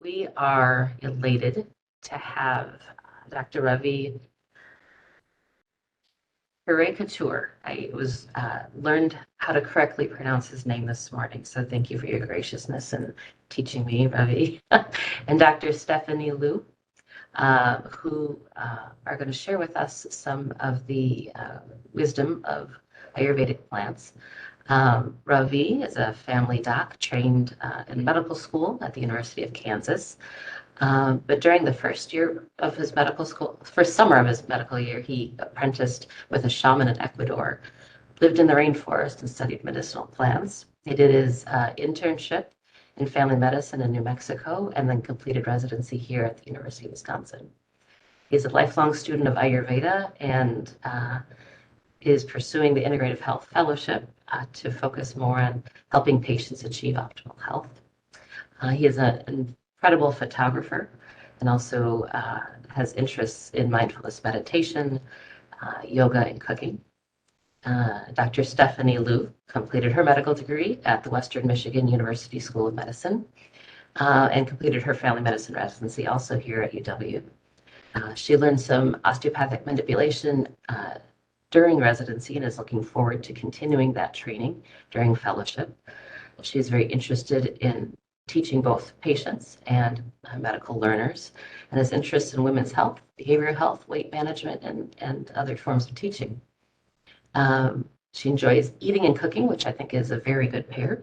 We are elated to have Dr. Ravi Hirekatur. I learned how to correctly pronounce his name this morning, so thank you for your graciousness in teaching me, Ravi. And Dr. Stephanie Liu, who are going to share with us some of the wisdom of Ayurvedic plants. Ravi is a family doc trained in medical school at the University of Kansas. But during the first summer of his medical year, he apprenticed with a shaman in Ecuador, lived in the rainforest and studied medicinal plants. He did his internship in family medicine in New Mexico and then completed residency here at the University of Wisconsin. He's a lifelong student of Ayurveda and is pursuing the Integrative Health Fellowship to focus more on helping patients achieve optimal health. He is an incredible photographer and also has interests in mindfulness meditation, yoga, and cooking. Dr. Stephanie Liu completed her medical degree at the Western Michigan University School of Medicine and completed her family medicine residency also here at UW. She learned some osteopathic manipulation during residency and is looking forward to continuing that training during fellowship. She's very interested in teaching both patients and medical learners, and has interests in women's health, behavioral health, weight management, and other forms of teaching. She enjoys eating and cooking, which I think is a very good pair.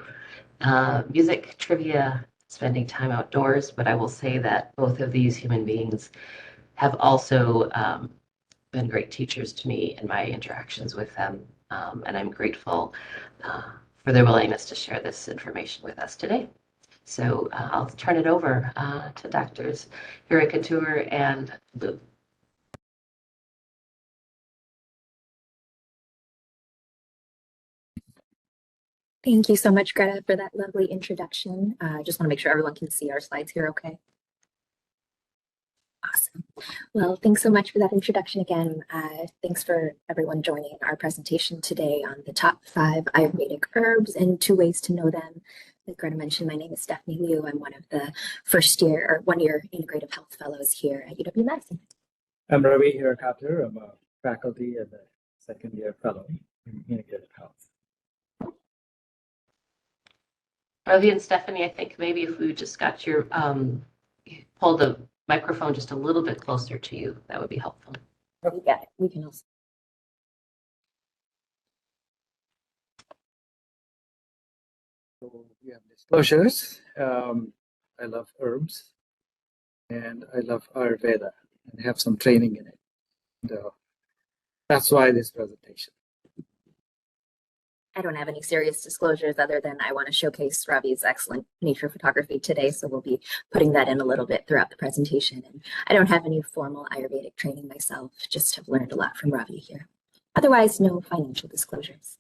Music, trivia, spending time outdoors, but I will say that both of these human beings have also been great teachers to me in my interactions with them, and I'm grateful for their willingness to share this information with us today. So I'll turn it over to Doctors Hirekatur and Liu. Thank you so much, Greta, for that lovely introduction. I just want to make sure everyone can see our slides here, okay? Awesome. Well, thanks so much for that introduction again. Thanks for everyone joining our presentation today on the top 5 Ayurvedic herbs and 2 ways to know them. Like Greta mentioned, my name is Stephanie Liu. I'm one of the one-year Integrative Health Fellows here at UW Madison. I'm Ravi Hirekatur. I'm a faculty and a 2nd-year fellow in Integrative Health. Ravi and Stephanie, I think maybe if we just got your, pull the microphone just a little bit closer to you, that would be helpful. We got it. We can also. So we have disclosures. I love herbs and I love Ayurveda and have some training in it. So that's why this presentation. I don't have any serious disclosures other than I want to showcase Ravi's excellent nature photography today, so we'll be putting that in a little bit throughout the presentation. And I don't have any formal Ayurvedic training myself, just have learned a lot from Ravi here. Otherwise, no financial disclosures.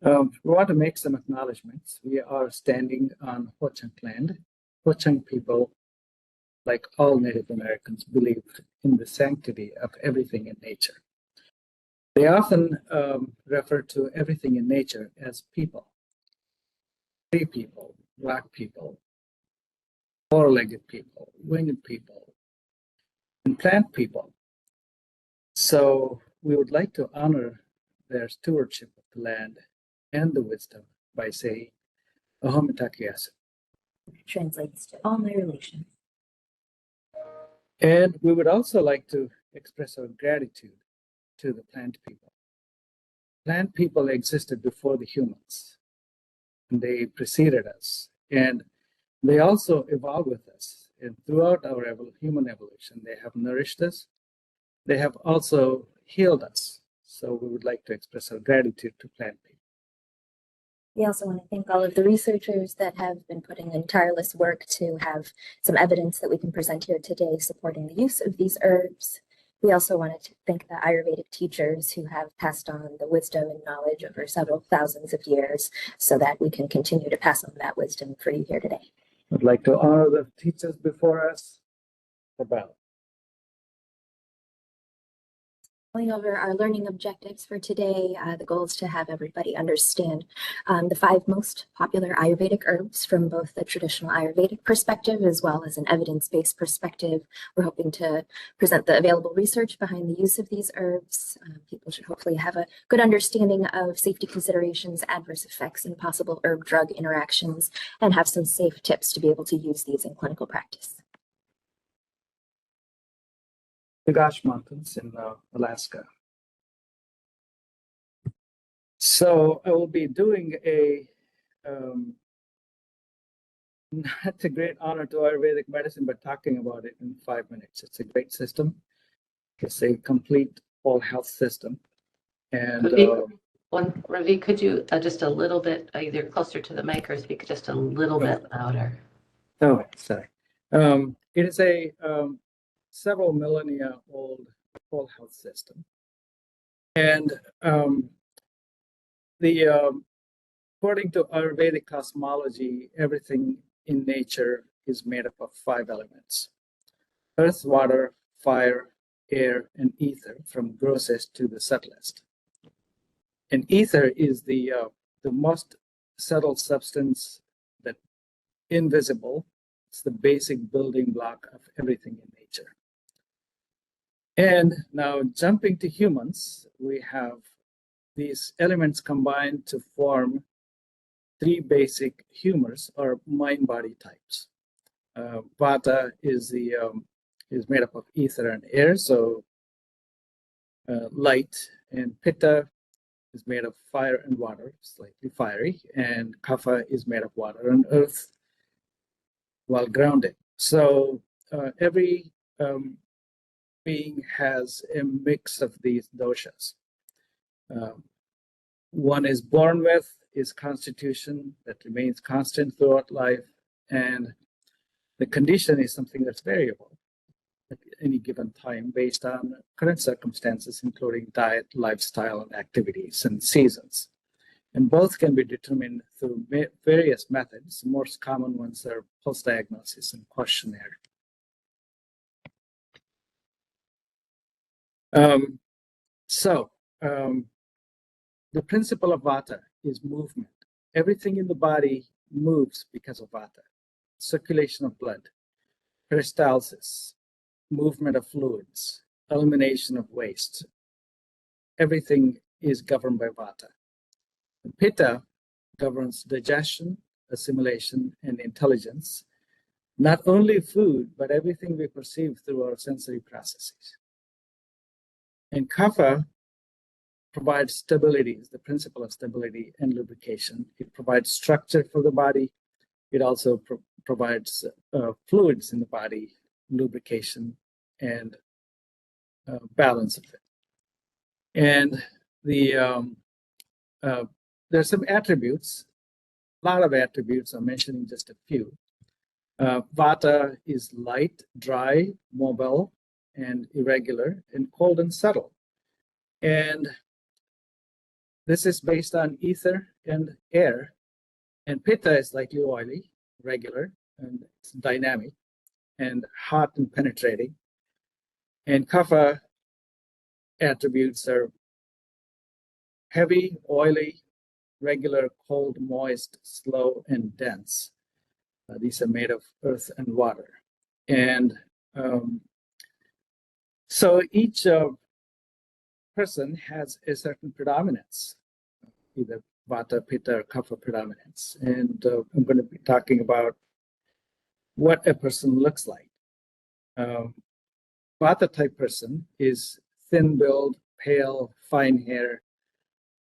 We want to make some acknowledgements. We are standing on Ho-Chunk land. Ho-Chunk people, like all Native Americans, believed in the sanctity of everything in nature. They often refer to everything in nature as people. Tree people, rock people, four-legged people, winged people, and plant people. So we would like to honor their stewardship of the land and the wisdom by saying, Aham Itakiyasu. Translates to all my relations. And we would also like to express our gratitude to the plant people. Plant people existed before the humans. And they preceded us. And they also evolved with us. And throughout our human evolution, they have nourished us. They have also healed us. So we would like to express our gratitude to plant people. We also want to thank all of the researchers that have been putting in tireless work to have some evidence that we can present here today supporting the use of these herbs. We also wanted to thank the Ayurvedic teachers who have passed on the wisdom and knowledge over several thousands of years so that we can continue to pass on that wisdom for you here today. I'd like to honor the teachers before us. The bell. Going over our learning objectives for today, the goal is to have everybody understand the 5 most popular Ayurvedic herbs from both the traditional Ayurvedic perspective as well as an evidence-based perspective. We're hoping to present the available research behind the use of these herbs. People should hopefully have a good understanding of safety considerations, adverse effects, and possible herb-drug interactions, and have some safe tips to be able to use these in clinical practice. The Gash Mountains in Alaska. So I will be doing not a great honor to Ayurvedic medicine, but talking about it in 5 minutes. It's a great system. It's a complete whole health system. And Ravi, could you just a little bit either closer to the mic or speak just a little bit louder? Oh, sorry. It is a several millennia old whole health system. And according to Ayurvedic cosmology, everything in nature is made up of 5 elements: earth, water, fire, air, and ether, from grossest to the subtlest. And ether is the most subtle substance, that invisible. It's the basic building block of everything in nature. And now jumping to humans, we have these elements combined to form 3 basic humors or mind-body types. Vata is made up of ether and air, so light, and Pitta is made of fire and water, slightly fiery, and Kapha is made of water and earth, while grounded. So every being has a mix of these doshas. One is born with, is constitution that remains constant throughout life, and the condition is something that's variable at any given time based on current circumstances, including diet, lifestyle, and activities and seasons. And both can be determined through various methods. The most common ones are pulse diagnosis and questionnaire. The principle of Vata is movement. Everything in the body moves because of Vata. Circulation of blood, peristalsis, movement of fluids, elimination of waste. Everything is governed by Vata. The Pitta governs digestion, assimilation, and intelligence. Not only food, but everything we perceive through our sensory processes. And Kapha provides stability, is the principle of stability and lubrication. It provides structure for the body. It also provides fluids in the body, lubrication, and balance of it. And there's some attributes, a lot of attributes. I'm mentioning just a few. Vata is light, dry, mobile, and irregular, and cold and subtle. And this is based on ether and air. And Pitta is slightly oily, regular, and it's dynamic, and hot and penetrating. And Kapha attributes are heavy, oily, regular, cold, moist, slow, and dense. These are made of earth and water. And so each person has a certain predominance, either Vata, Pitta, or Kapha predominance. And I'm going to be talking about what a person looks like. Vata type person is thin build, pale, fine hair,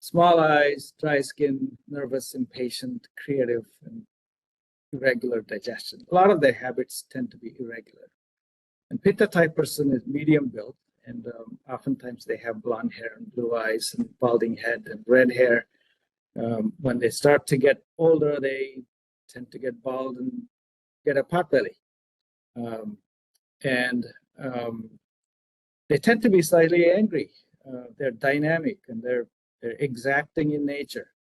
small eyes, dry skin, nervous, impatient, creative, and irregular digestion. A lot of their habits tend to be irregular. And Pitta type person is medium build, and oftentimes they have blonde hair and blue eyes and balding head and red hair. When they start to get older, they tend to get bald and get a pot belly. They tend to be slightly angry. They're dynamic and they're exacting in nature.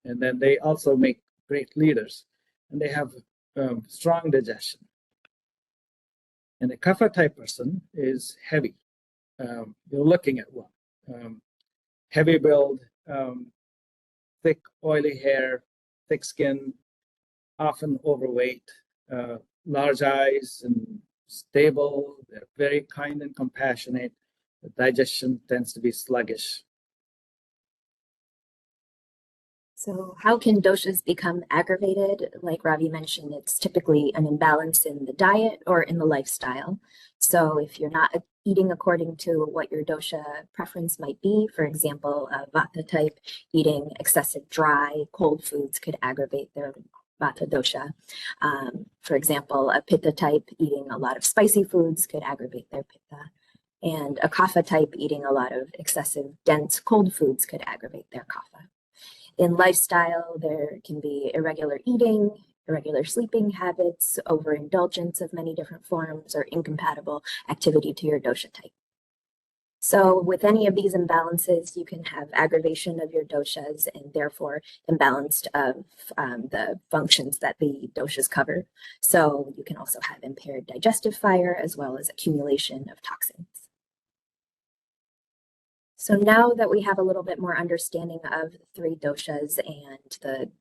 And then they also make great leaders, and they have strong digestion. And a Kapha type person is heavy. you're looking at one. Heavy build, thick, oily hair, thick skin, often overweight, large eyes and stable. They're very kind and compassionate. The digestion tends to be sluggish. So how can doshas become aggravated? Like Ravi mentioned, it's typically an imbalance in the diet or in the lifestyle. So if you're not eating according to what your dosha preference might be, for example, a vata type, eating excessive dry, cold foods could aggravate their vata dosha. For example, a pitta type, eating a lot of spicy foods could aggravate their pitta. And a kapha type, eating a lot of excessive dense cold foods could aggravate their kapha. In lifestyle, there can be irregular eating, irregular sleeping habits, overindulgence of many different forms, or incompatible activity to your dosha type. So with any of these imbalances, you can have aggravation of your doshas and therefore imbalanced of the functions that the doshas cover. So you can also have impaired digestive fire as well as accumulation of toxins. So now that we have a little bit more understanding of the three doshas and the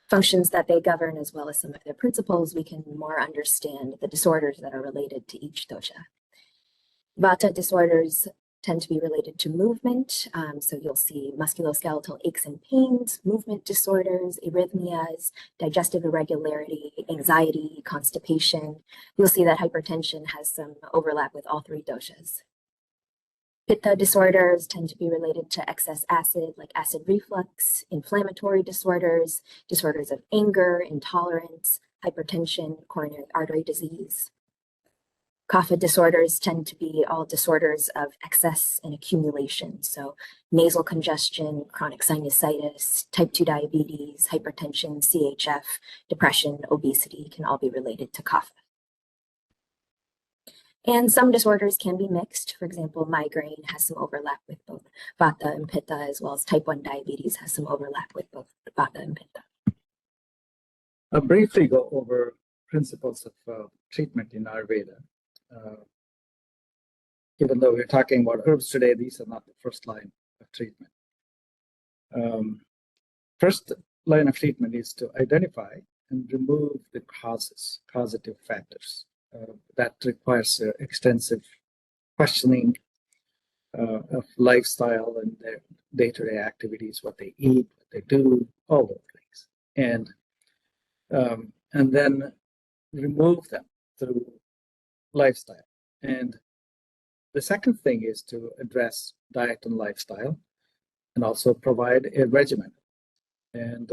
functions that they govern, as well as some of their principles, we can more understand the disorders that are related to each dosha. Vata disorders tend to be related to movement. So you'll see musculoskeletal aches and pains, movement disorders, arrhythmias, digestive irregularity, anxiety, constipation. You'll see that hypertension has some overlap with all three doshas. Pitta disorders tend to be related to excess acid, like acid reflux, inflammatory disorders, disorders of anger, intolerance, hypertension, coronary artery disease. Kapha disorders tend to be all disorders of excess and accumulation. So nasal congestion, chronic sinusitis, type 2 diabetes, hypertension, CHF, depression, obesity can all be related to kapha. And some disorders can be mixed. For example, migraine has some overlap with both vata and pitta, as well as type 1 diabetes has some overlap with both vata and pitta. I'll briefly go over principles of treatment in Ayurveda. Even though we're talking about herbs today, these are not the first line of treatment. First line of treatment is to identify and remove the causative factors. That requires extensive questioning of lifestyle and their day-to-day activities, what they eat, what they do, all those things, and then remove them through lifestyle. And the second thing is to address diet and lifestyle, and also provide a regimen. And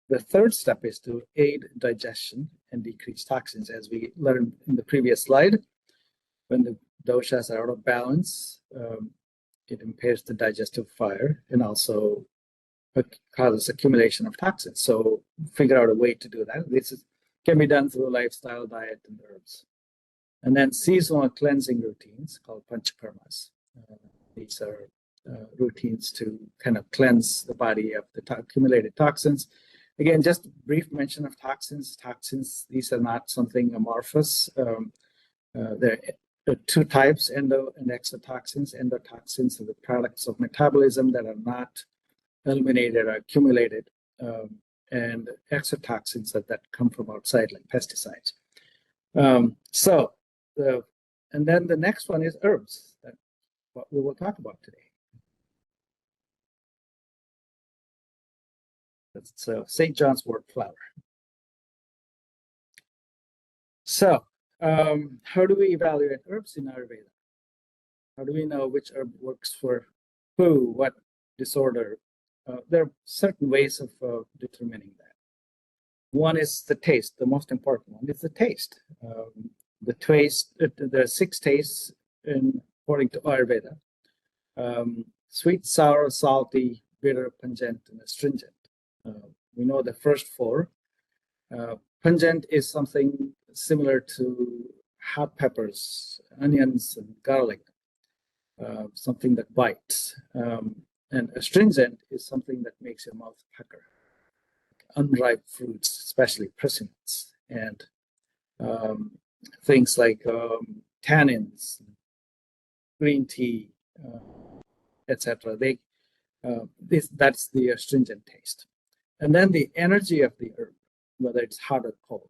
the third step is to aid digestion and decrease toxins. As we learned in the previous slide, when the doshas are out of balance, it impairs the digestive fire and also causes accumulation of toxins. So figure out a way to do that. This can be done through lifestyle, diet, and herbs. And then seasonal cleansing routines called panchakarmas. These are routines to kind of cleanse the body of the accumulated toxins. Again, just a brief mention of toxins. Toxins, these are not something amorphous. There are two types, endo and exotoxins. Endotoxins are the products of metabolism that are not eliminated or accumulated, and exotoxins that come from outside, like pesticides. And then the next one is herbs, that's what we will talk about today. That's St. John's wort flower. So, how do we evaluate herbs in Ayurveda? How do we know which herb works for who, what disorder? There are certain ways of determining that. One is the taste. The most important one is the taste. The taste. There are 6 tastes according to Ayurveda: sweet, sour, salty, bitter, pungent, and astringent. We know the first 4. Pungent is something similar to hot peppers, onions, and garlic, something that bites. And astringent is something that makes your mouth pucker. Unripe fruits, especially persimmons, and things like tannins, green tea, etc. That's the astringent taste. And then the energy of the herb, whether it's hot or cold.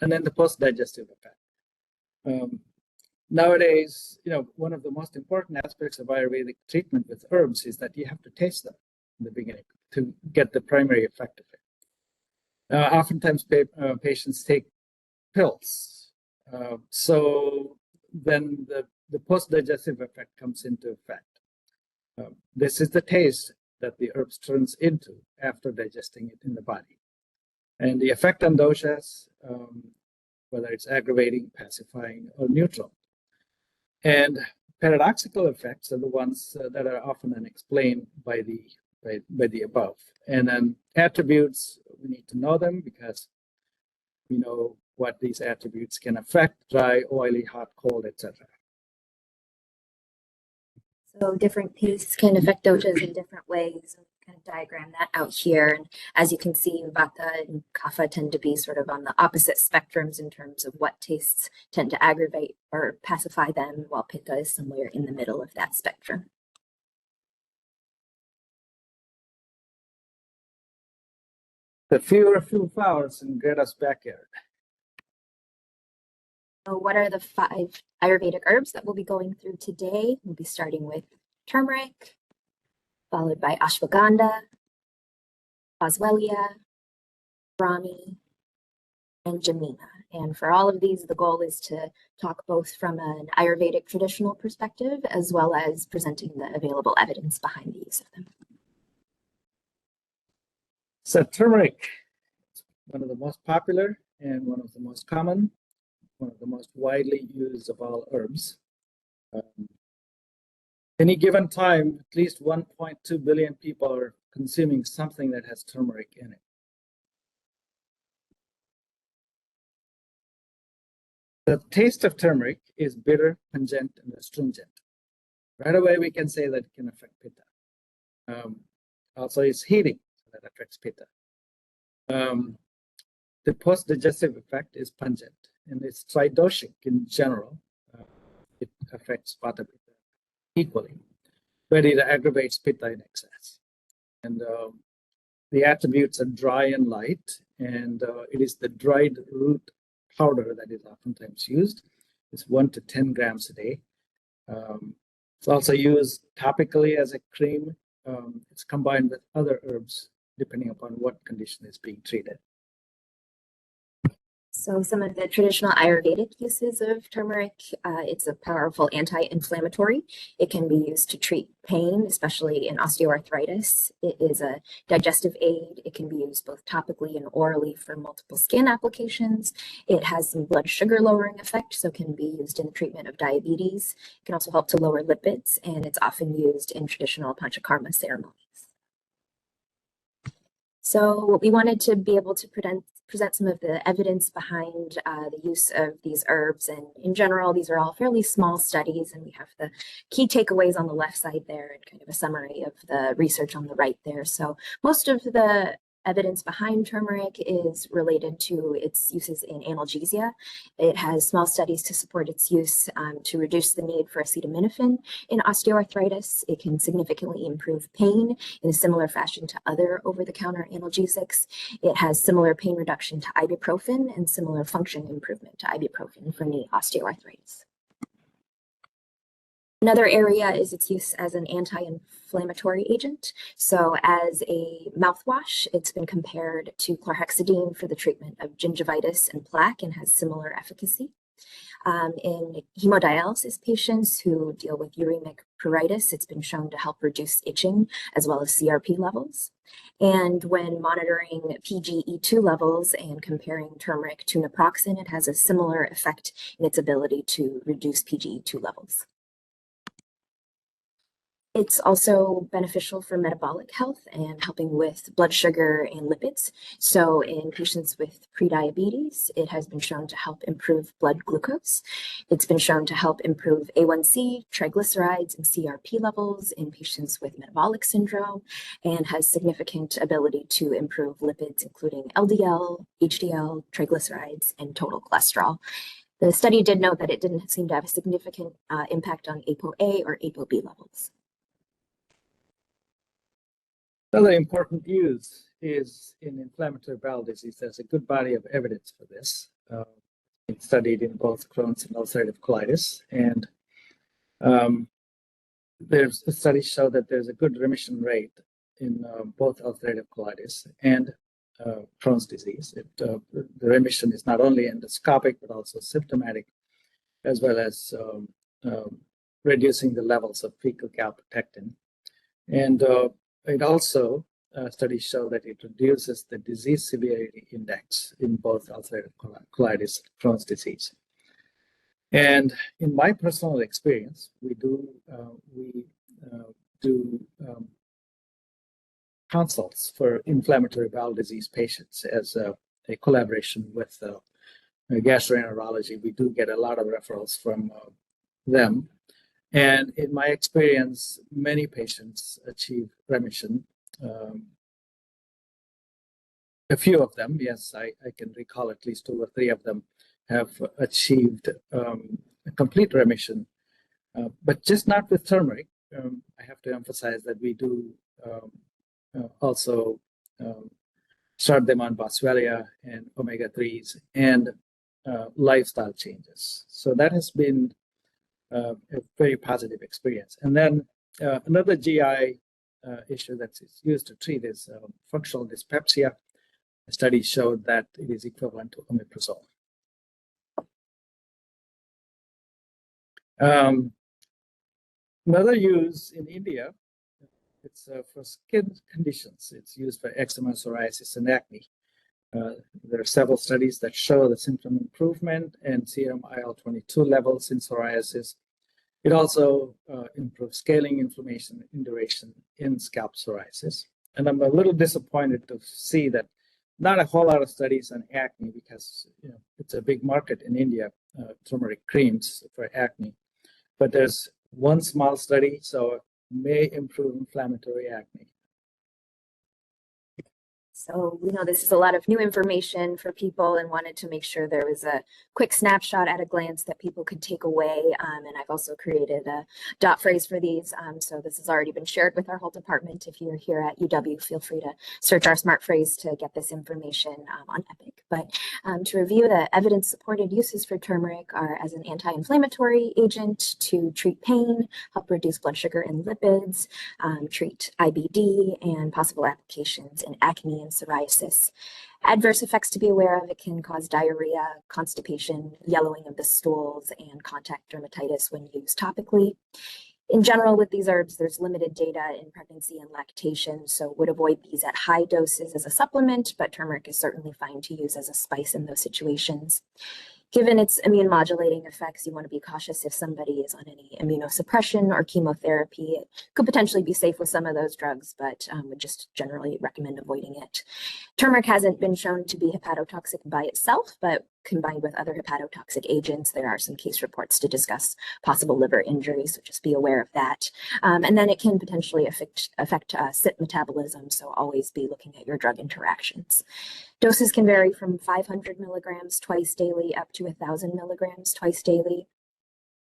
And then the post-digestive effect. Nowadays, one of the most important aspects of Ayurvedic treatment with herbs is that you have to taste them in the beginning to get the primary effect of it. Oftentimes, patients take pills. So then the post-digestive effect comes into effect. This is the taste that the herbs turns into after digesting it in the body. And the effect on doshas, whether it's aggravating, pacifying, or neutral. And paradoxical effects are the ones that are often unexplained by the above. And then attributes, we need to know them because we know what these attributes can affect: dry, oily, hot, cold, etc. So different tastes can affect doshas in different ways. Kind of diagram that out here. And as you can see, Vata and Kapha tend to be sort of on the opposite spectrums in terms of what tastes tend to aggravate or pacify them, while Pitta is somewhere in the middle of that spectrum. The fewer flowers in Greta's backyard. So what are the 5 Ayurvedic herbs that we'll be going through today? We'll be starting with turmeric, followed by Ashwagandha, Boswellia, Brami, and Jamina. And for all of these, the goal is to talk both from an Ayurvedic traditional perspective, as well as presenting the available evidence behind the use of them. So turmeric, one of the most popular and one of the most common, one of the most widely used of all herbs. Any given time, at least 1.2 billion people are consuming something that has turmeric in it. The taste of turmeric is bitter, pungent, and astringent. Right away, we can say that it can affect Pitta. Also, it's heating, so that affects Pitta. The post-digestive effect is pungent, and it's tridoshic in general. It affects Vata Pitta equally, but it aggravates Pitta in excess. And the attributes are dry and light, and it is the dried root powder that is oftentimes used. It's 1 to 10 grams a day. It's also used topically as a cream. It's combined with other herbs depending upon what condition is being treated. So some of the traditional Ayurvedic uses of turmeric, it's a powerful anti-inflammatory. It can be used to treat pain, especially in osteoarthritis. It is a digestive aid. It can be used both topically and orally for multiple skin applications. It has some blood sugar lowering effect, so can be used in the treatment of diabetes. It can also help to lower lipids, and it's often used in traditional panchakarma ceremonies. So we wanted to be able to present some of the evidence behind the use of these herbs. And in general, these are all fairly small studies, and we have the key takeaways on the left side there and kind of a summary of the research on the right there. So most of the evidence behind turmeric is related to its uses in analgesia. It has small studies to support its use to reduce the need for acetaminophen in osteoarthritis. It can significantly improve pain in a similar fashion to other over-the-counter analgesics. It has similar pain reduction to ibuprofen and similar function improvement to ibuprofen for knee osteoarthritis. Another area is its use as an anti-inflammatory agent. So as a mouthwash, it's been compared to chlorhexidine for the treatment of gingivitis and plaque and has similar efficacy. In hemodialysis patients who deal with uremic pruritus, it's been shown to help reduce itching as well as CRP levels. And when monitoring PGE2 levels and comparing turmeric to naproxen, it has a similar effect in its ability to reduce PGE2 levels. It's also beneficial for metabolic health and helping with blood sugar and lipids. So in patients with prediabetes, it has been shown to help improve blood glucose. It's been shown to help improve A1C, triglycerides, and CRP levels in patients with metabolic syndrome, and has significant ability to improve lipids, including LDL, HDL, triglycerides, and total cholesterol. The study did note that it didn't seem to have a significant impact on ApoA or ApoB levels. Another important use is in inflammatory bowel disease. There's a good body of evidence for this. It's studied in both Crohn's and ulcerative colitis, and there's studies show that there's a good remission rate in both ulcerative colitis and Crohn's disease. The remission is not only endoscopic but also symptomatic, as well as reducing the levels of fecal calprotectin. And it also, studies show that it reduces the disease severity index in both ulcerative colitis and Crohn's disease. And in my personal experience, we do consults for inflammatory bowel disease patients as a collaboration with gastroenterology. We do get a lot of referrals from them. And in my experience, many patients achieve remission. A few of them, yes, I can recall at least 2 or 3 of them have achieved a complete remission, but just not with turmeric. I have to emphasize that we do also start them on Boswellia and omega-3s and lifestyle changes. So that has been a very positive experience. And then another GI issue that's used to treat is functional dyspepsia. A study showed that it is equivalent to omeprazole. Another use in India, it's for skin conditions. It's used for eczema, psoriasis, and acne. There are several studies that show the symptom improvement and serum IL-22 levels in psoriasis. It also improves scaling, inflammation, and induration in scalp psoriasis. And I'm a little disappointed to see that not a whole lot of studies on acne, because it's a big market in India, turmeric creams for acne. But there's one small study, so it may improve inflammatory acne. So we know this is a lot of new information for people and wanted to make sure there was a quick snapshot at a glance that people could take away. And I've also created a dot phrase for these. So this has already been shared with our whole department. If you're here at UW, feel free to search our smart phrase to get this information on Epic. But to review, the evidence-supported uses for turmeric are as an anti-inflammatory agent to treat pain, help reduce blood sugar and lipids, treat IBD, and possible applications in acne and psoriasis. Adverse effects to be aware of: it can cause diarrhea, constipation, yellowing of the stools, and contact dermatitis when used topically. In general, with these herbs, there's limited data in pregnancy and lactation, so would avoid these at high doses as a supplement, but turmeric is certainly fine to use as a spice in those situations. Given its immune modulating effects, you want to be cautious if somebody is on any immunosuppression or chemotherapy. It could potentially be safe with some of those drugs, but would just generally recommend avoiding it. Turmeric hasn't been shown to be hepatotoxic by itself, but combined with other hepatotoxic agents, there are some case reports to discuss possible liver injuries, so just be aware of that. And then it can potentially affect CYP metabolism, so always be looking at your drug interactions. Doses can vary from 500 milligrams twice daily up to 1,000 milligrams twice daily.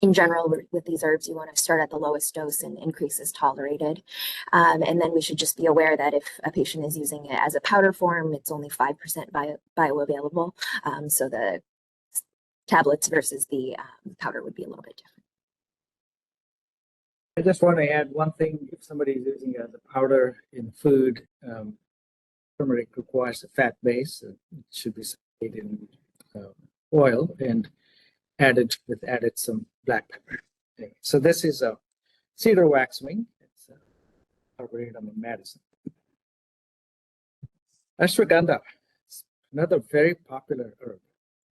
In general, with these herbs, you want to start at the lowest dose and increase as tolerated. And then we should just be aware that if a patient is using it as a powder form, it's only 5% bioavailable. So the tablets versus the powder would be a little bit different. I just want to add one thing. If somebody is using it as a powder in food, turmeric requires a fat base. It should be made in oil and added some black pepper. Okay. So this is a cedar waxwing. It's arboretum in Madison. Ashwagandha, another very popular herb.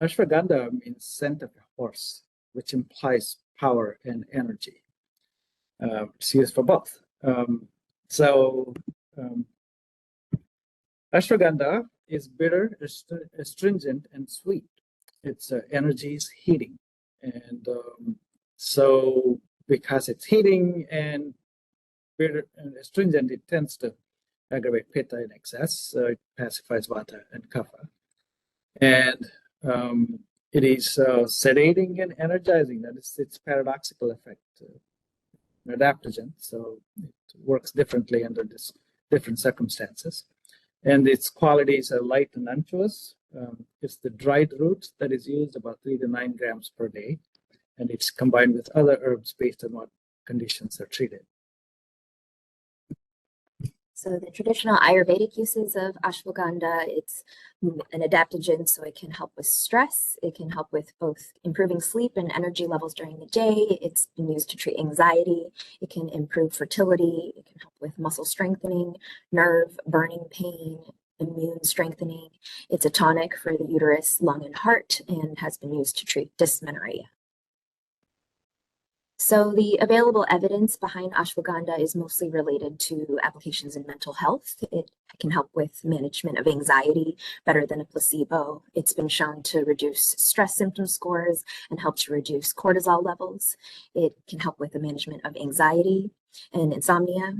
Ashwagandha means scent of a horse, which implies power and energy. It's used for both. Ashwagandha is bitter, astringent, and sweet. Its energy is heating. And so because it's heating and bitter and astringent, it tends to aggravate pitta in excess. So it pacifies vata and kapha. And It is sedating and energizing. That is its paradoxical effect. An adaptogen, so it works differently under different circumstances. And its qualities are light and unctuous. It's the dried root that is used, about 3 to 9 grams per day, and it's combined with other herbs based on what conditions are treated. So the traditional Ayurvedic uses of ashwagandha, it's an adaptogen, so it can help with stress. It can help with both improving sleep and energy levels during the day. It's been used to treat anxiety. It can improve fertility. It can help with muscle strengthening, nerve, burning pain, immune strengthening. It's a tonic for the uterus, lung, and heart, and has been used to treat dysmenorrhea. So the available evidence behind ashwagandha is mostly related to applications in mental health. It can help with management of anxiety better than a placebo. It's been shown to reduce stress symptom scores and help to reduce cortisol levels. It can help with the management of anxiety and insomnia.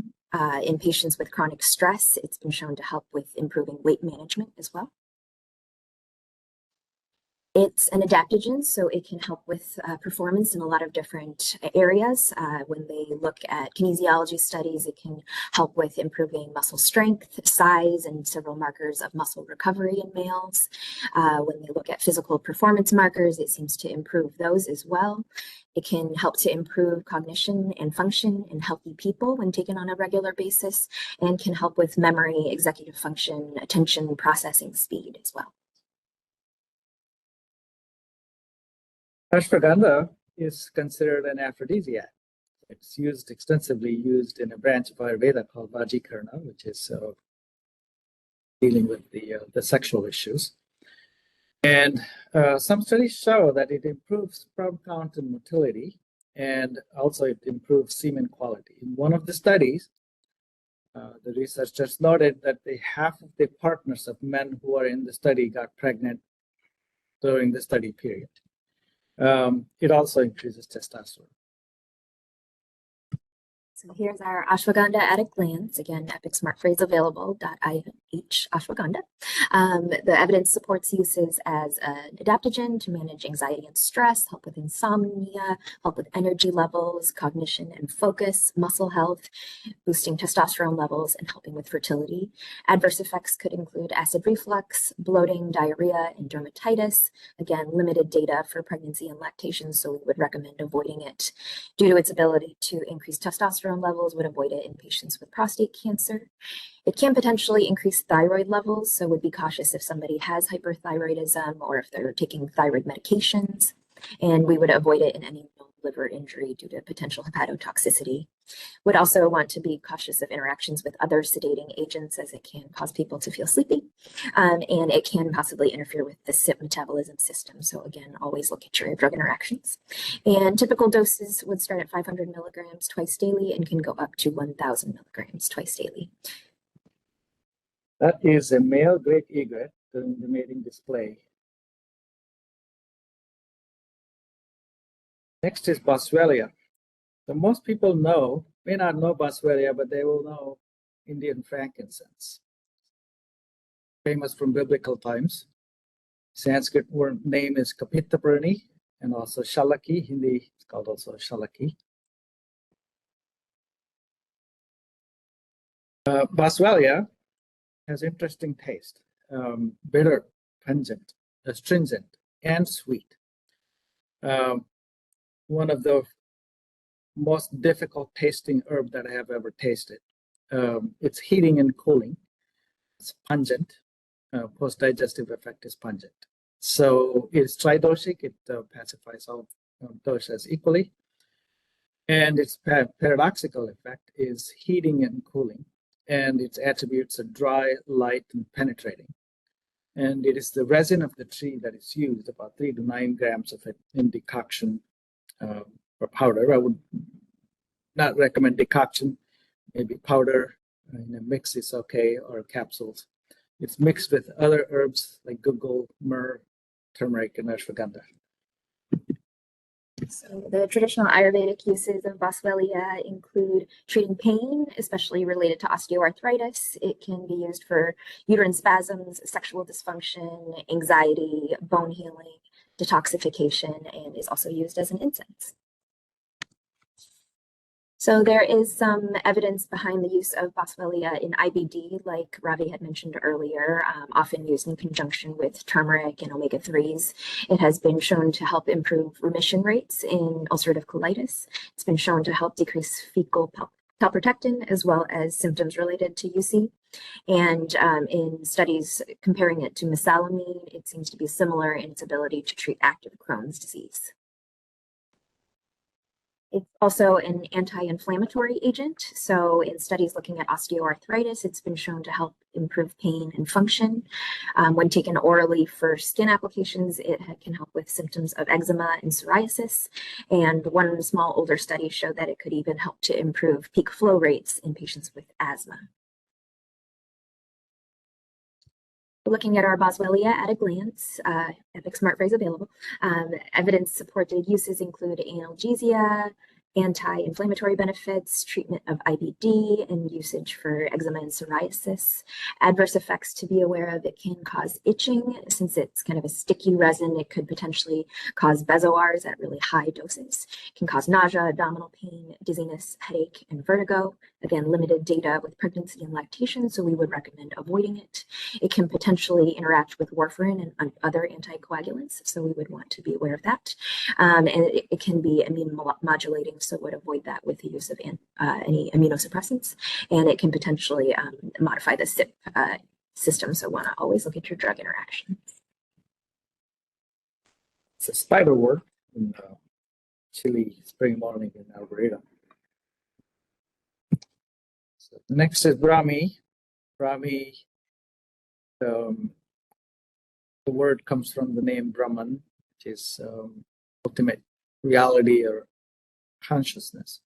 In patients with chronic stress, it's been shown to help with improving weight management as well. It's an adaptogen, so it can help with performance in a lot of different areas. When they look at kinesiology studies, it can help with improving muscle strength, size, and several markers of muscle recovery in males. When they look at physical performance markers, it seems to improve those as well. It can help to improve cognition and function in healthy people when taken on a regular basis, and can help with memory, executive function, attention processing speed as well. Ashwagandha is considered an aphrodisiac. It's extensively used in a branch of Ayurveda called Vajikarna, which is dealing with the sexual issues. And some studies show that it improves sperm count and motility, and also it improves semen quality. In one of the studies, the researchers noted that half of the partners of men who are in the study got pregnant during the study period. It also increases testosterone. So here's our ashwagandha at a glance. Again, Epic Smart Phrase available, .IH ashwagandha. The evidence supports uses as an adaptogen to manage anxiety and stress, help with insomnia, help with energy levels, cognition and focus, muscle health, boosting testosterone levels, and helping with fertility. Adverse effects could include acid reflux, bloating, diarrhea, and dermatitis. Again, limited data for pregnancy and lactation, so we would recommend avoiding it. Due to its ability to increase testosterone levels, would avoid it in patients with prostate cancer. It can potentially increase thyroid levels, so would be cautious if somebody has hyperthyroidism or if they're taking thyroid medications. And we would avoid it in any liver injury due to potential hepatotoxicity. Would also want to be cautious of interactions with other sedating agents, as it can cause people to feel sleepy, and it can possibly interfere with the CYP metabolism system. So again, always look at your drug interactions. And typical doses would start at 500 milligrams twice daily and can go up to 1,000 milligrams twice daily. That is a male great egret during the mating display. Next is Boswellia. So most people may not know Boswellia, but they will know Indian frankincense, famous from biblical times. Sanskrit word name is Kapitaparni, and also Shalaki. Hindi is called also Shalaki. Boswellia has interesting taste, bitter, pungent, astringent, and sweet. One of the most difficult tasting herb that I have ever tasted. It's heating and cooling. It's pungent. Post-digestive effect is pungent. So it's tridoshic. It pacifies all doshas equally. And its paradoxical effect is heating and cooling. And its attributes are dry, light, and penetrating. And it is the resin of the tree that is used, about 3 to 9 grams of it in decoction or powder. I would not recommend decoction, maybe powder in a mix is okay, or capsules. It's mixed with other herbs like guggul, myrrh, turmeric, and ashwagandha. So the traditional Ayurvedic uses of Boswellia include treating pain, especially related to osteoarthritis. It can be used for uterine spasms, sexual dysfunction, anxiety, bone healing, detoxification, and is also used as an incense. So there is some evidence behind the use of Boswellia in IBD, like Ravi had mentioned earlier, often used in conjunction with turmeric and omega-3s. It has been shown to help improve remission rates in ulcerative colitis. It's been shown to help decrease fecal calprotectin, as well as symptoms related to UC. And in studies comparing it to mesalamine, it seems to be similar in its ability to treat active Crohn's disease. It's also an anti-inflammatory agent. So in studies looking at osteoarthritis, it's been shown to help improve pain and function. When taken orally for skin applications, it can help with symptoms of eczema and psoriasis. And one small older study showed that it could even help to improve peak flow rates in patients with asthma. Looking at our Boswellia at a glance, Epic Smart Phrase available. Evidence-supported uses include analgesia, anti-inflammatory benefits, treatment of IBD, and usage for eczema and psoriasis. Adverse effects to be aware of: it can cause itching. Since it's kind of a sticky resin, it could potentially cause bezoars at really high doses. It can cause nausea, abdominal pain, dizziness, headache, and vertigo. Again, limited data with pregnancy and lactation, so we would recommend avoiding it. It can potentially interact with warfarin and other anticoagulants, so we would want to be aware of that. And it can be immune modulating, so would avoid that with the use of any immunosuppressants. And it can potentially modify the CYP system, so want to always look at your drug interactions. It's a spider wort in chilly spring morning in Alberta. So next is Brami. Brami, the word comes from the name Brahman, which is ultimate reality or consciousness.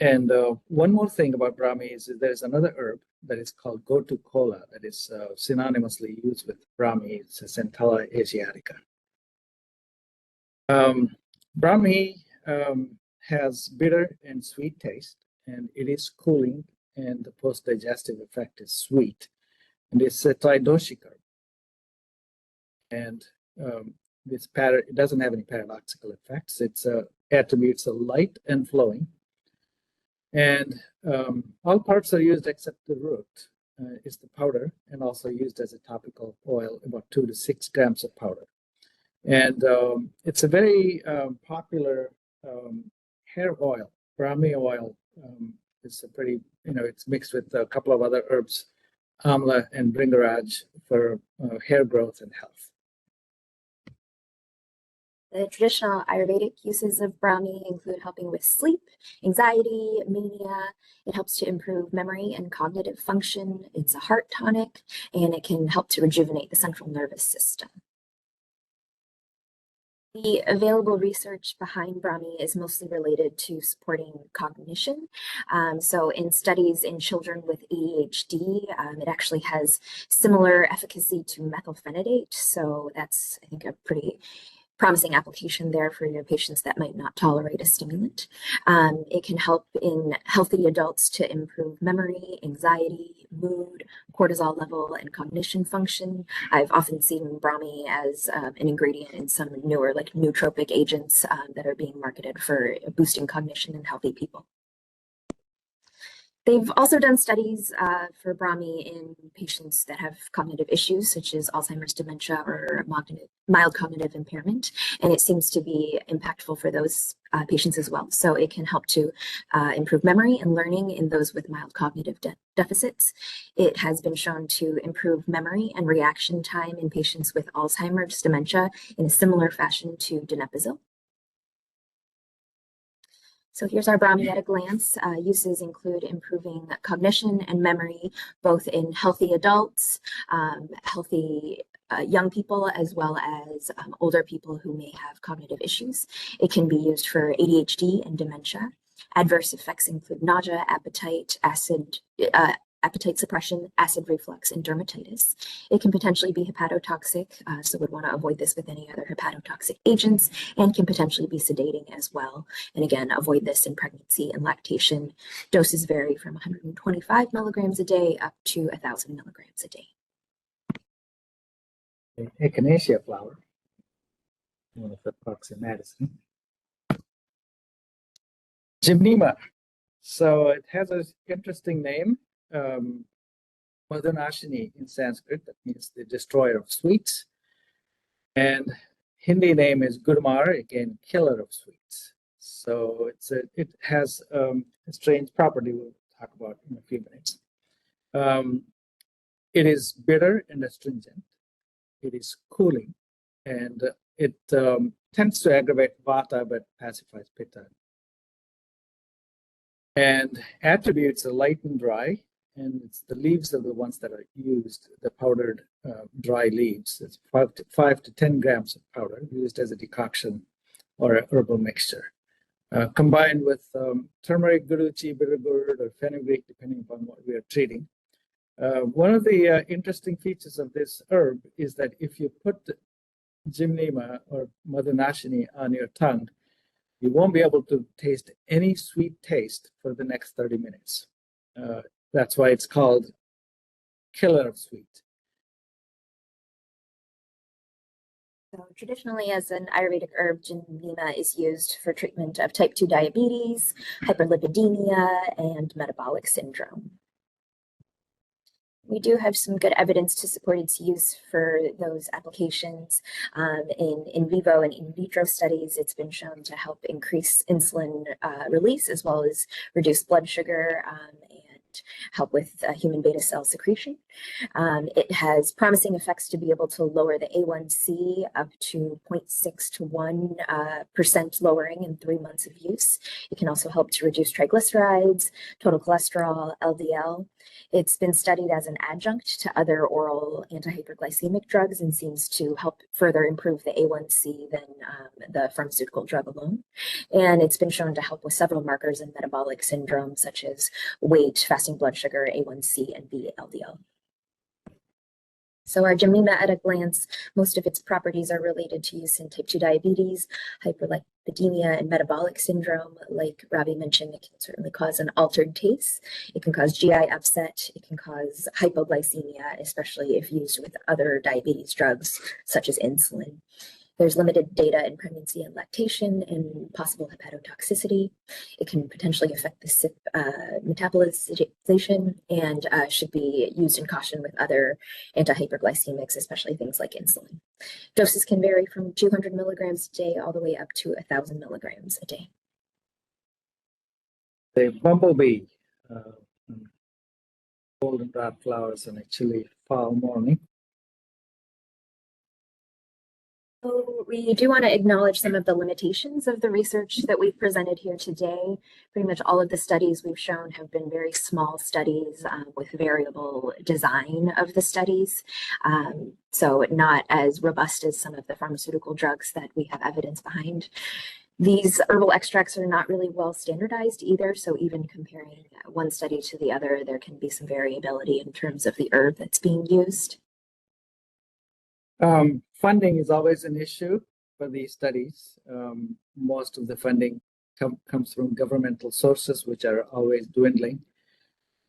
And one more thing about Brahmi is that there's another herb that is called Gotu Kola that is synonymously used with Brahmi. It's a Centella asiatica. Brahmi has bitter and sweet taste, and it is cooling, and the post-digestive effect is sweet. And it's a tridoshic herb. And it doesn't have any paradoxical effects. It's attributes are light and flowing. And all parts are used except the root is the powder, and also used as a topical oil, about 2 to 6 grams of powder. And it's a very popular hair oil. Brahmi oil is a pretty, it's mixed with a couple of other herbs, amla and bringaraj, for hair growth and health. The traditional Ayurvedic uses of Brahmi include helping with sleep, anxiety, mania. It helps to improve memory and cognitive function. It's a heart tonic, and it can help to rejuvenate the central nervous system. The available research behind Brahmi is mostly related to supporting cognition. So in studies in children with ADHD, it actually has similar efficacy to methylphenidate. So that's, I think, a pretty promising application there for your patients that might not tolerate a stimulant. It can help in healthy adults to improve memory, anxiety, mood, cortisol level, and cognition function. I've often seen Brahmi as an ingredient in some newer, like nootropic agents that are being marketed for boosting cognition in healthy people. They've also done studies for Brahmi in patients that have cognitive issues, such as Alzheimer's, dementia, or mild cognitive impairment, and it seems to be impactful for those patients as well. So it can help to improve memory and learning in those with mild cognitive deficits. It has been shown to improve memory and reaction time in patients with Alzheimer's, dementia, in a similar fashion to donepezil. So here's our Brahmi at a glance. Uses include improving cognition and memory, both in healthy adults, healthy young people, as well as older people who may have cognitive issues. It can be used for ADHD and dementia. Adverse effects include nausea, appetite suppression, acid reflux, and dermatitis. It can potentially be hepatotoxic, so would want to avoid this with any other hepatotoxic agents, and can potentially be sedating as well. And again, avoid this in pregnancy and lactation. Doses vary from 125 milligrams a day up to 1,000 milligrams a day. the echinacea flower, one of the parts in medicine. Gymnema. So it has an interesting name, Madhunashini in Sanskrit, that means the destroyer of sweets. And Hindi name is Gurmar, again, killer of sweets. So it has a strange property we'll talk about in a few minutes. It is bitter and astringent. It is cooling, and it tends to aggravate vata but pacifies pitta. And attributes are light and dry, and it's the leaves are the ones that are used, the powdered dry leaves. It's 5 to 10 grams of powder used as a decoction or a herbal mixture. Combined with turmeric, guruchi, bitter gourd, or fenugreek, depending upon what we are treating. One of the interesting features of this herb is that if you put Gymnema or Madhunashini on your tongue, you won't be able to taste any sweet taste for the next 30 minutes. That's why it's called killer of sweet. So traditionally, as an Ayurvedic herb, Gymnema is used for treatment of type 2 diabetes, hyperlipidemia, and metabolic syndrome. We do have some good evidence to support its use for those applications. In vivo and in vitro studies, it's been shown to help increase insulin release as well as reduce blood sugar and help with human beta cell secretion. It has promising effects to be able to lower the A1C up to 0.6 to 1% lowering in 3 months of use. It can also help to reduce triglycerides, total cholesterol, LDL. It's been studied as an adjunct to other oral antihyperglycemic drugs and seems to help further improve the A1C than the pharmaceutical drug alone. And it's been shown to help with several markers in metabolic syndrome, such as weight, fasting blood sugar, A1C, and VLDL. So our Gymnema at a glance, most of its properties are related to use in type 2 diabetes, hyperlipidemia, and metabolic syndrome. Like Ravi mentioned, it can certainly cause an altered taste. It can cause GI upset. It can cause hypoglycemia, especially if used with other diabetes drugs, such as insulin. There's limited data in pregnancy and lactation and possible hepatotoxicity. It can potentially affect the CYP metabolization and should be used in caution with other antihyperglycemics, especially things like insulin. Doses can vary from 200 milligrams a day all the way up to 1,000 milligrams a day. The bumblebee, goldenrod flowers on a chilly fall morning. So we do want to acknowledge some of the limitations of the research that we've presented here today. Pretty much all of the studies we've shown have been very small studies with variable design of the studies. So not as robust as some of the pharmaceutical drugs that we have evidence behind. These herbal extracts are not really well standardized either. So even comparing one study to the other, there can be some variability in terms of the herb that's being used. Funding is always an issue for these studies. Most of the funding comes from governmental sources, which are always dwindling.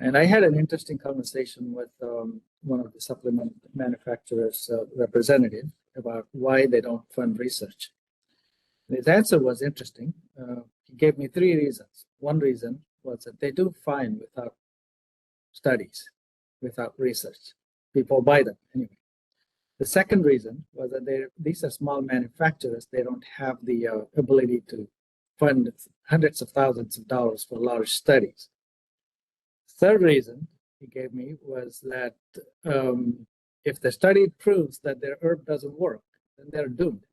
And I had an interesting conversation with one of the supplement manufacturers' representative about why they don't fund research. And his answer was interesting. He gave me 3 reasons. One reason was that they do fine without studies, without research. People buy them anyway. The second reason was that these are small manufacturers. They don't have the ability to fund hundreds of thousands of dollars for large studies. Third reason he gave me was that if the study proves that their herb doesn't work, then they're doomed.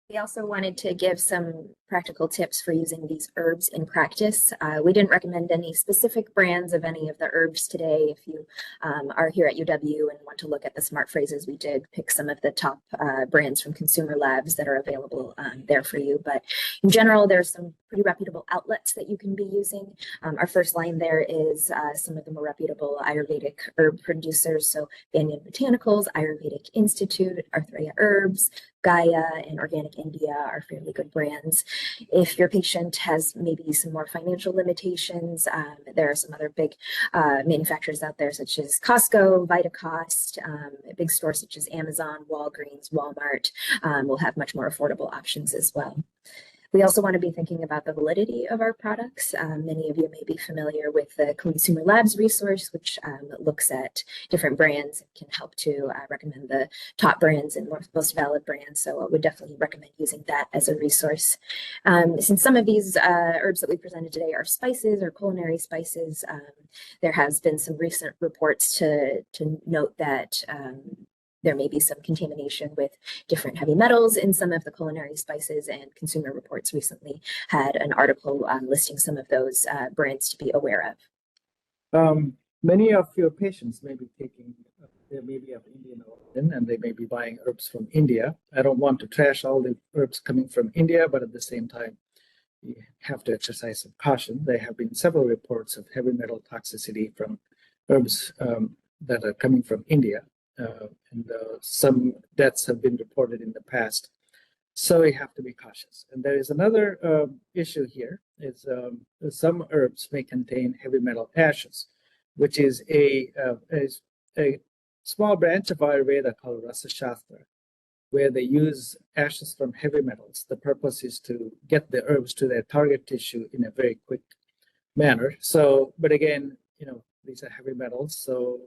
We also wanted to give some practical tips for using these herbs in practice. We didn't recommend any specific brands of any of the herbs today. If you are here at UW and want to look at the smart phrases, we did pick some of the top brands from consumer labs that are available there for you. But in general, there's some pretty reputable outlets that you can be using. Our first line there is some of the more reputable Ayurvedic herb producers. So Banyan Botanicals, Ayurvedic Institute, Arthreya Herbs, Gaia, and Organic India are fairly good brands. If your patient has maybe some more financial limitations, there are some other big manufacturers out there such as Costco, Vitacost, big stores such as Amazon, Walgreens, Walmart will have much more affordable options as well. We also want to be thinking about the validity of our products. Many of you may be familiar with the Consumer Labs resource, which looks at different brands and can help to recommend the top brands and most valid brands. So I would definitely recommend using that as a resource. Since some of these herbs that we presented today are spices or culinary spices, there has been some recent reports to note that there may be some contamination with different heavy metals in some of the culinary spices, and Consumer Reports recently had an article listing some of those brands to be aware of. Many of your patients may be taking, they may be of Indian origin and they may be buying herbs from India. I don't want to trash all the herbs coming from India, but at the same time, you have to exercise some caution. There have been several reports of heavy metal toxicity from herbs that are coming from India. And some deaths have been reported in the past. So we have to be cautious. And there is another issue here, is some herbs may contain heavy metal ashes, which is a small branch of Ayurveda called Rasa Shastra, where they use ashes from heavy metals. The purpose is to get the herbs to their target tissue in a very quick manner. So, but again, these are heavy metals, so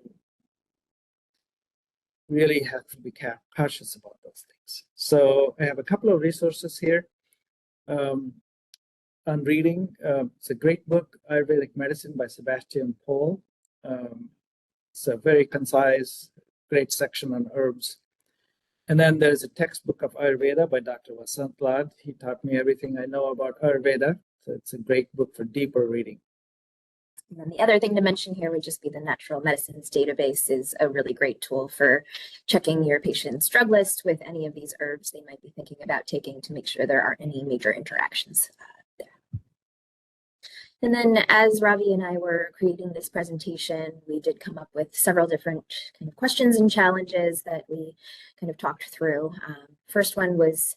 really have to be cautious about those things. So I have a couple of resources here on reading. It's a great book, Ayurvedic Medicine by Sebastian Pohl. It's a very concise, great section on herbs. And then there's a textbook of Ayurveda by Dr. Vasant Lad. He taught me everything I know about Ayurveda. So it's a great book for deeper reading. And then the other thing to mention here would just be the Natural Medicines database is a really great tool for checking your patient's drug list with any of these herbs they might be thinking about taking to make sure there aren't any major interactions there. And then as Ravi and I were creating this presentation, we did come up with several different kind of questions and challenges that we kind of talked through. First one was,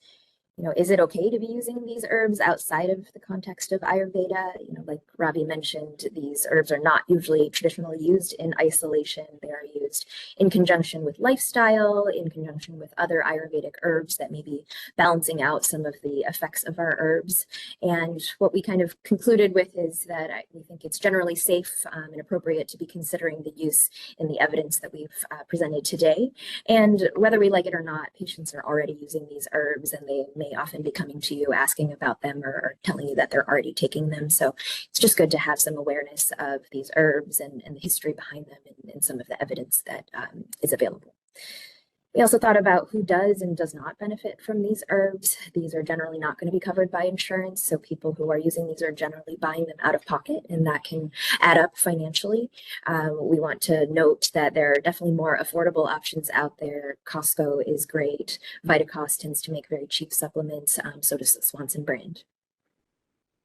is it okay to be using these herbs outside of the context of Ayurveda? Like Ravi mentioned, these herbs are not usually traditionally used in isolation. They are used in conjunction with lifestyle, in conjunction with other Ayurvedic herbs that may be balancing out some of the effects of our herbs. And what we kind of concluded with is that we think it's generally safe and appropriate to be considering the use in the evidence that we've presented today. And whether we like it or not, patients are already using these herbs, and they may often be coming to you asking about them or telling you that they're already taking them. So it's just good to have some awareness of these herbs and the history behind them and some of the evidence that is available. We also thought about who does and does not benefit from these herbs. These are generally not going to be covered by insurance, so people who are using these are generally buying them out of pocket, and that can add up financially. We want to note that there are definitely more affordable options out there. Costco is great. Vitacost tends to make very cheap supplements, so does the Swanson brand.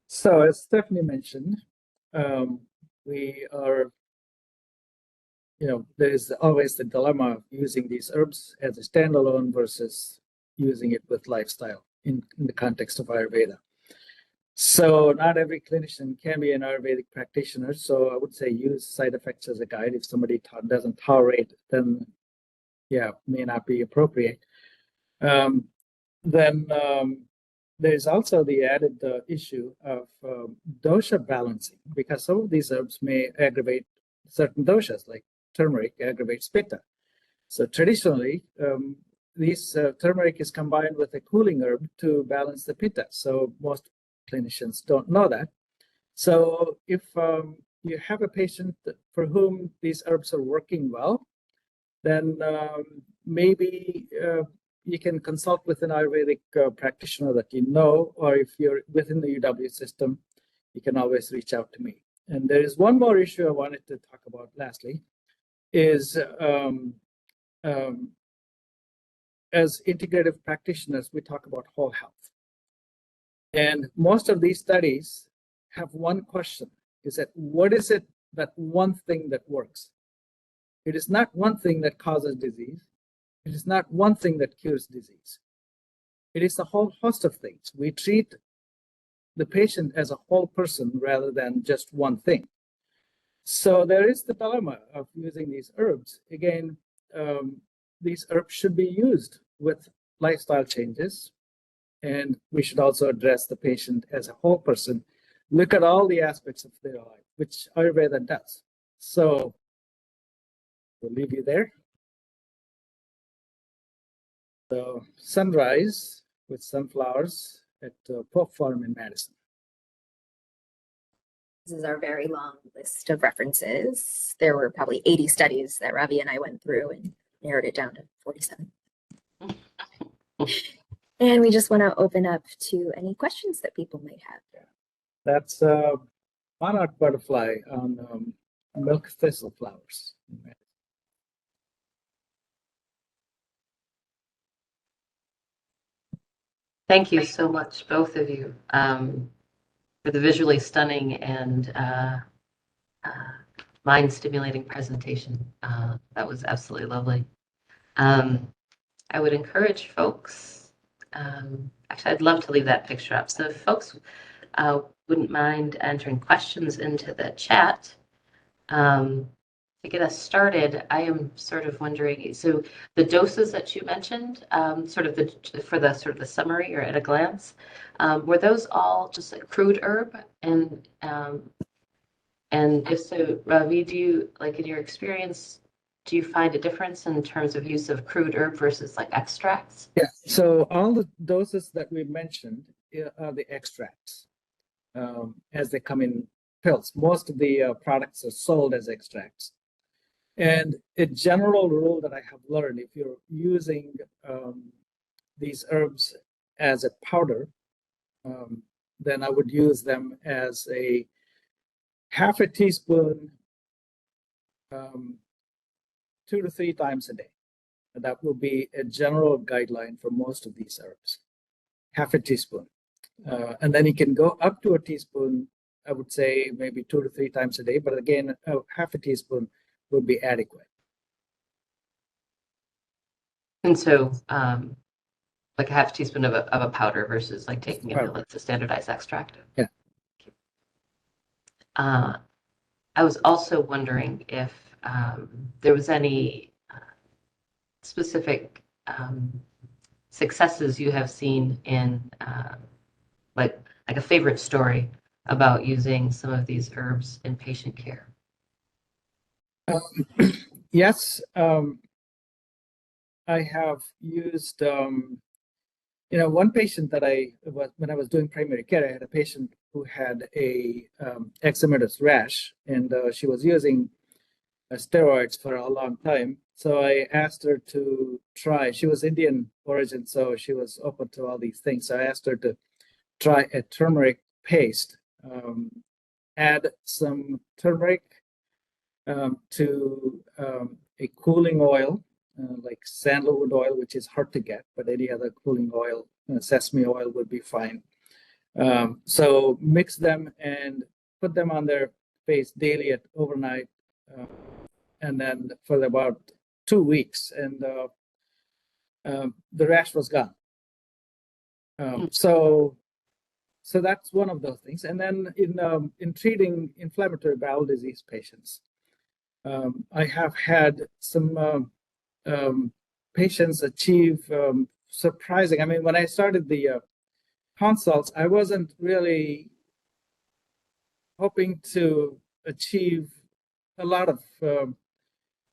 So as Stephanie mentioned, we are there is always the dilemma of using these herbs as a standalone versus using it with lifestyle in the context of Ayurveda. So not every clinician can be an Ayurvedic practitioner. So I would say use side effects as a guide. If somebody doesn't tolerate, then may not be appropriate. Then there's also the added issue of dosha balancing, because some of these herbs may aggravate certain doshas, like turmeric aggravates pitta. So traditionally, turmeric is combined with a cooling herb to balance the pitta. So most clinicians don't know that. So if you have a patient for whom these herbs are working well, then maybe you can consult with an Ayurvedic practitioner that you know, or if you're within the UW system, you can always reach out to me. And there is one more issue I wanted to talk about lastly, is as integrative practitioners, we talk about whole health. And most of these studies have one question, is that what is it, that one thing that works? It is not one thing that causes disease. It is not one thing that cures disease. It is a whole host of things. We treat the patient as a whole person rather than just one thing. So there is the dilemma of using these herbs. Again, these herbs should be used with lifestyle changes, and we should also address the patient as a whole person. Look at all the aspects of their life, which Ayurveda does. So we'll leave you there. So sunrise with sunflowers at Pope Farm in Madison. This is our very long list of references. There were probably 80 studies that Ravi and I went through and narrowed it down to 47. And we just want to open up to any questions that people might have. That's monarch butterfly on milk thistle flowers. Thank you so much, both of you, for the visually stunning and mind-stimulating presentation. That was absolutely lovely. I would encourage folks, actually, I'd love to leave that picture up. So if folks wouldn't mind entering questions into the chat, to get us started, I am sort of wondering, so the doses that you mentioned, sort of for the summary or at a glance, were those all just like crude herb? And if so, Ravi, do you, like in your experience, do you find a difference in terms of use of crude herb versus like extracts? Yeah, so all the doses that we mentioned are the extracts as they come in pills. Most of the products are sold as extracts. And a general rule that I have learned, if you're using these herbs as a powder, then I would use them as a half a teaspoon 2 to 3 times a day. That will be a general guideline for most of these herbs, half a teaspoon. And then you can go up to a teaspoon, I would say maybe 2 to 3 times a day, but again, half a teaspoon would be adequate. And so, like a half teaspoon of a powder versus like taking it like the standardized extract. Yeah. I was also wondering if there was any specific successes you have seen in like a favorite story about using some of these herbs in patient care. Yes, I have used, one patient that when I was doing primary care, I had a patient who had a eczematous rash, and she was using steroids for a long time. So I asked her to try, she was Indian origin, so she was open to all these things. So I asked her to try a turmeric paste, add some turmeric to a cooling oil, like sandalwood oil, which is hard to get, but any other cooling oil, sesame oil would be fine. So mix them and put them on their face daily at overnight, and then for about 2 weeks, and the rash was gone. So that's one of those things. And then in treating inflammatory bowel disease patients, I have had some patients achieve surprising. I mean, when I started the consults, I wasn't really hoping to achieve a lot of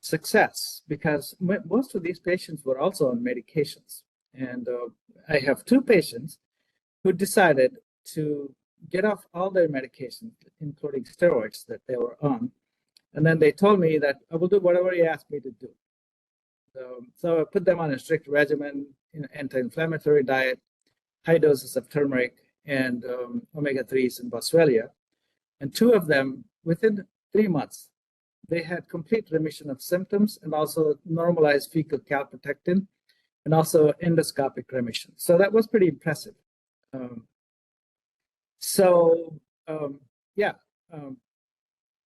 success, because most of these patients were also on medications. And I have 2 patients who decided to get off all their medications, including steroids that they were on. And then they told me that I will do whatever you ask me to do. So I put them on a strict regimen, anti-inflammatory diet, high doses of turmeric, and omega-3s and Boswellia. And 2 of them, within 3 months, they had complete remission of symptoms and also normalized fecal calprotectin and also endoscopic remission. So that was pretty impressive.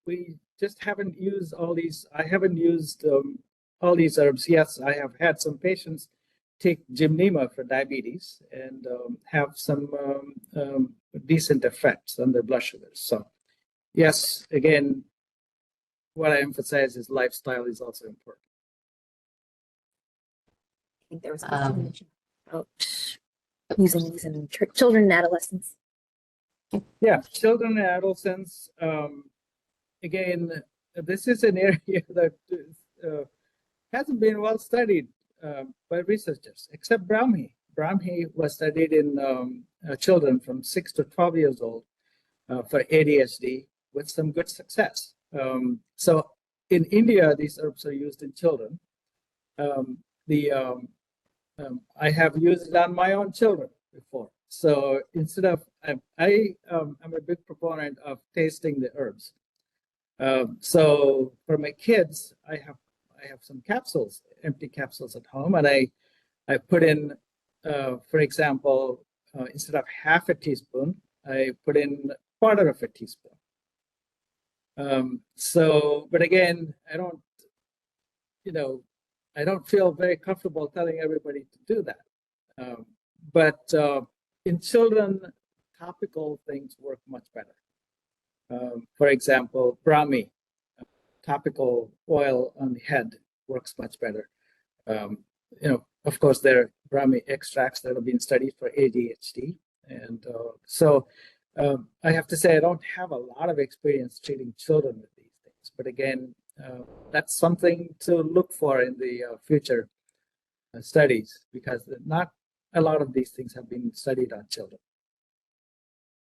We just haven't used all these. I haven't used all these herbs. Yes, I have had some patients take gymnema for diabetes and have some decent effects on their blood sugars. So yes, again, what I emphasize is lifestyle is also important. I think there was a question mentioned about using these in children and adolescents. Yeah, children and adolescents. Again, this is an area that hasn't been well studied by researchers, except Brami. Brami was studied in children from 6 to 12 years old for ADHD with some good success. So in India, these herbs are used in children. I have used it on my own children before. So instead of, I'm a big proponent of tasting the herbs. So for my kids, I have some capsules, empty capsules at home, and I put in, for example, instead of half a teaspoon, I put in quarter of a teaspoon. But again, I don't feel very comfortable telling everybody to do that. But in children, topical things work much better. For example, Brami, topical oil on the head works much better. Of course, there are Brami extracts that have been studied for ADHD. And so I have to say, I don't have a lot of experience treating children with these things. But again, that's something to look for in the future studies, because not a lot of these things have been studied on children.